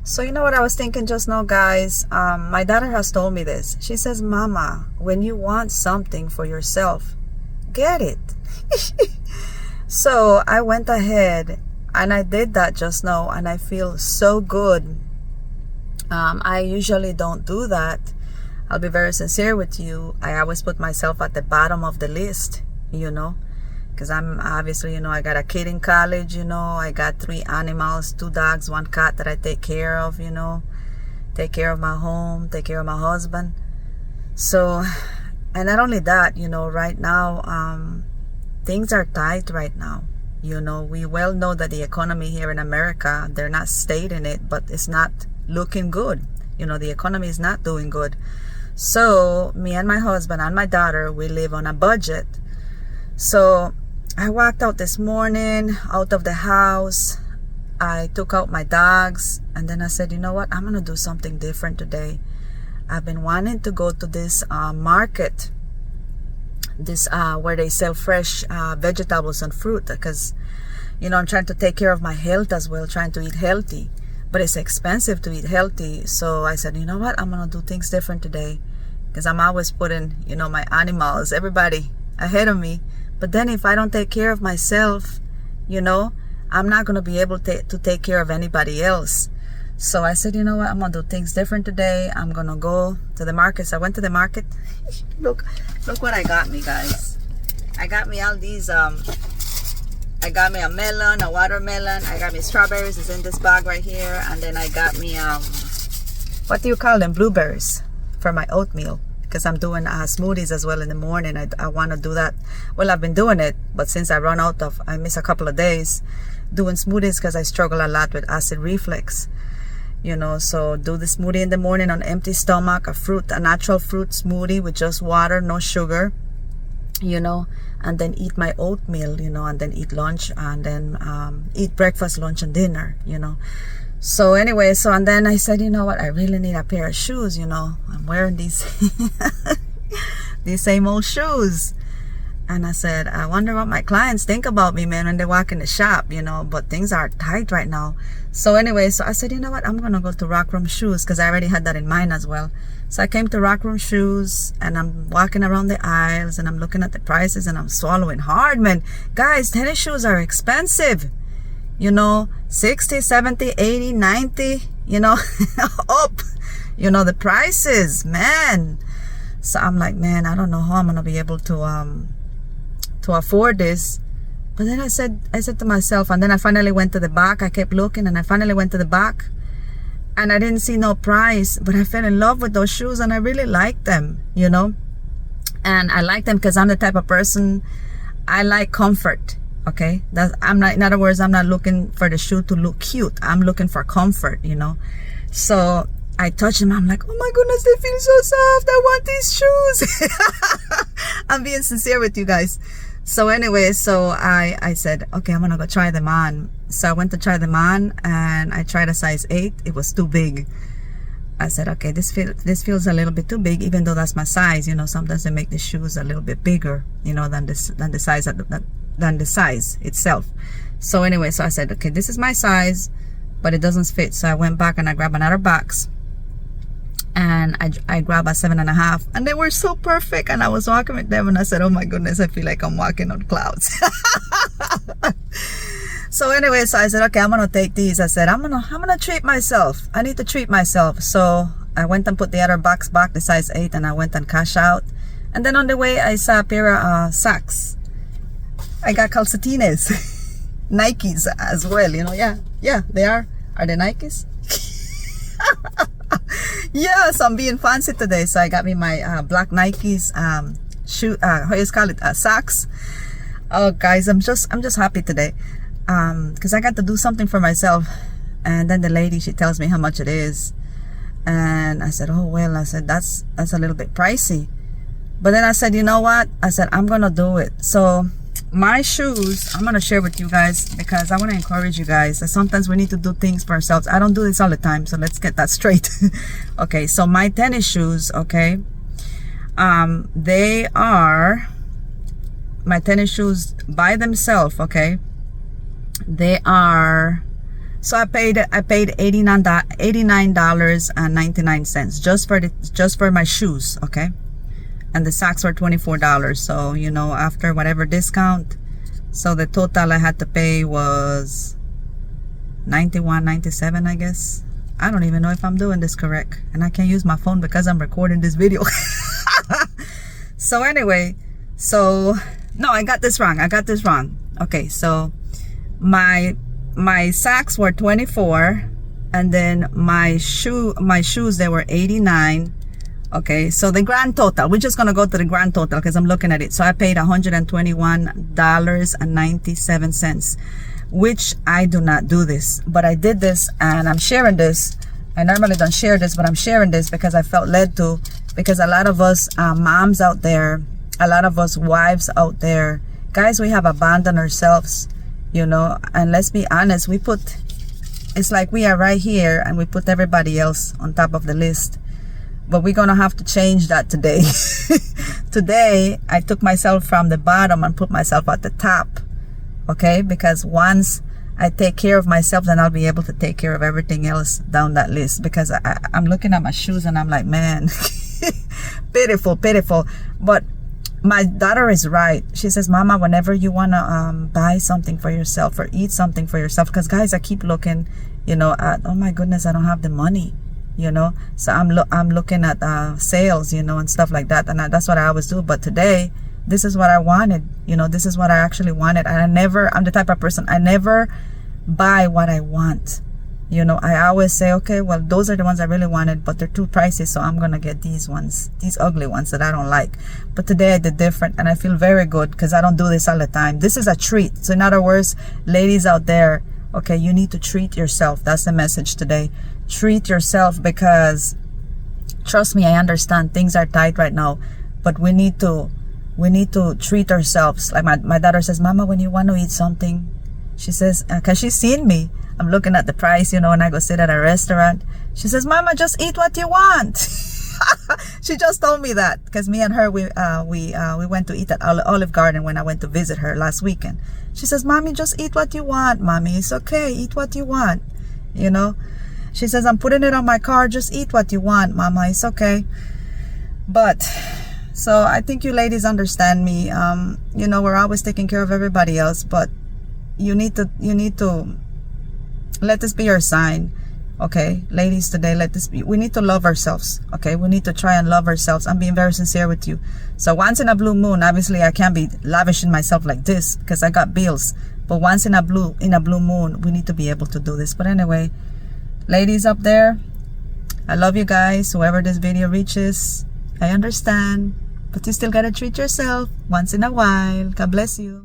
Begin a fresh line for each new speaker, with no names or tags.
So you know what I was thinking just now, guys? My daughter has told me this. She says, Mama, when you want something for yourself, get it. So I went ahead and I did that just now, and I feel so good. I usually don't do that. I'll be very sincere with you. I always put myself at the bottom of the list, because I'm obviously, I got a kid in college, I got 3 animals, 2 dogs, 1 cat that I take care of, take care of my home, take care of my husband. So, and not only that, right now, things are tight right now. We well know that the economy here in America, they're not stating it, but it's not looking good. The economy is not doing good. So me and my husband and my daughter, we live on a budget. So I walked out this morning, out of the house. I took out my dogs, and then I said, you know what? I'm going to do something different today. I've been wanting to go to this market, where they sell fresh vegetables and fruit, because, I'm trying to take care of my health as well, trying to eat healthy. But it's expensive to eat healthy. So I said, you know what? I'm going to do things different today, because I'm always putting, my animals, everybody ahead of me. But then if I don't take care of myself, I'm not going to be able to take care of anybody else. So I said, you know what? I'm going to do things different today. I'm going to go to the market. So I went to the market. Look what I got me, guys. I got me all these, I got me a melon, a watermelon. I got me strawberries. It's in this bag right here. And then I got me, what do you call them? Blueberries for my oatmeal. Because I'm doing smoothies as well in the morning. I want to do that. Well, I've been doing it, but since I miss a couple of days doing smoothies, because I struggle a lot with acid reflux. So do the smoothie in the morning on empty stomach, a natural fruit smoothie with just water, no sugar, and then eat my oatmeal, and then eat lunch, and then eat breakfast, lunch, and dinner, So anyway, and then I said, you know what, I really need a pair of shoes, I'm wearing these these same old shoes. And I said, I wonder what my clients think about me, man, when they walk in the shop, but things are tight right now. So anyway, I said, you know what, I'm going to go to Rock Room Shoes, because I already had that in mind as well. So I came to Rock Room Shoes, and I'm walking around the aisles, and I'm looking at the prices, and I'm swallowing hard, man. Guys, tennis shoes are expensive. 60, 70, 80, 90, up, the prices, man. So I'm like, man, I don't know how I'm going to be able to afford this. But then I said to myself, and then I finally went to the back. I kept looking, and I finally went to the back, and I didn't see no price, but I fell in love with those shoes, and I really liked them, and I like them because I'm the type of person, I like comfort. Okay, in other words, I'm not looking for the shoe to look cute. I'm looking for comfort, So I touched them. I'm like, oh my goodness, they feel so soft. I want these shoes. I'm being sincere with you guys. So anyway, I said, okay, I'm gonna go try them on. So I went to try them on, and I tried a size 8. It was too big. I said, okay, this feels a little bit too big, even though that's my size. Sometimes they make the shoes a little bit bigger, than the size itself. So anyway, I said, okay, this is my size, but it doesn't fit. So I went back and I grabbed another box, and I grabbed a 7.5, and they were so perfect. And I was walking with them, and I said, oh my goodness, I feel like I'm walking on clouds. So anyway, I said, okay, I'm gonna take these. I said, I'm gonna treat myself. I need to treat myself. So I went and put the other box back, the size 8, and I went and cash out. And then on the way, I saw a pair of socks. I got calcetines, Nikes as well, yeah, they are they Nikes? Yes, I'm being fancy today. So I got me my black Nikes socks. Oh guys, I'm just happy today, because I got to do something for myself. And then the lady, she tells me how much it is, and I said, oh well, I said that's a little bit pricey. But then I said, you know what, I said, I'm gonna do it. So my shoes, I'm gonna share with you guys, because I want to encourage you guys that sometimes we need to do things for ourselves. I don't do this all the time, so let's get that straight. Okay, so my tennis shoes, okay, they are my tennis shoes by themselves, okay, they are So I paid $89.99 just for my shoes, okay? And the socks were $24. So, you know, after whatever discount, so the total I had to pay was $91.97, I guess. I don't even know if I'm doing this correct, and I can't use my phone because I'm recording this video. So anyway, so no, I got this wrong. Okay, so my socks were 24, and then my shoes, they were 89. Okay, so the grand total, we're just gonna go to the grand total because I'm looking at it. So I paid $121.97, which I do not do this, but I did this, and I'm sharing this. I normally don't share this, but I'm sharing this because I felt led to, because a lot of us moms out there, a lot of us wives out there, guys, we have abandoned ourselves, you know. And let's be honest, it's like we are right here and we put everybody else on top of the list. But we're gonna have to change that today. Today I took myself from the bottom and put myself at the top, okay? Because once I take care of myself, then I'll be able to take care of everything else down that list. Because I'm looking at my shoes and I'm like, man, pitiful. But my daughter is right. She says, Mama, whenever you want to buy something for yourself or eat something for yourself, because guys, I keep looking, you know, at, oh my goodness, I don't have the money, you know. So I'm looking at sales, you know, and stuff like that. And that's what I always do. But today, this is what I wanted, you know, this is what I actually wanted. And I'm the type of person, I never buy what I want. You know, I always say, okay, well, those are the ones I really wanted, but they're too pricey, so I'm gonna get these ones, these ugly ones that I don't like. But today I did different, and I feel very good because I don't do this all the time. This is a treat. So in other words, ladies out there, okay, you need to treat yourself. That's the message today. Treat yourself, because trust me, I understand things are tight right now, but we need to treat ourselves. Like my daughter says, Mama, when you want to eat something, she says, because she's seen me, I'm looking at the price, you know, when I go sit at a restaurant. She says, Mama, just eat what you want. She just told me that because me and her, we went to eat at Olive Garden when I went to visit her last weekend. She says, Mommy, just eat what you want, Mommy. It's okay. Eat what you want, you know. She says, I'm putting it on my card. Just eat what you want, Mama. It's okay. But so I think you ladies understand me. You know, we're always taking care of everybody else, but you need to let this be your sign, okay? Ladies, today, we need to love ourselves, okay? We need to try and love ourselves. I'm being very sincere with you. So once in a blue moon, obviously I can't be lavishing myself like this because I got bills. But once in a blue moon, we need to be able to do this. But anyway, ladies up there, I love you guys. Whoever this video reaches, I understand. But you still gotta treat yourself once in a while. God bless you.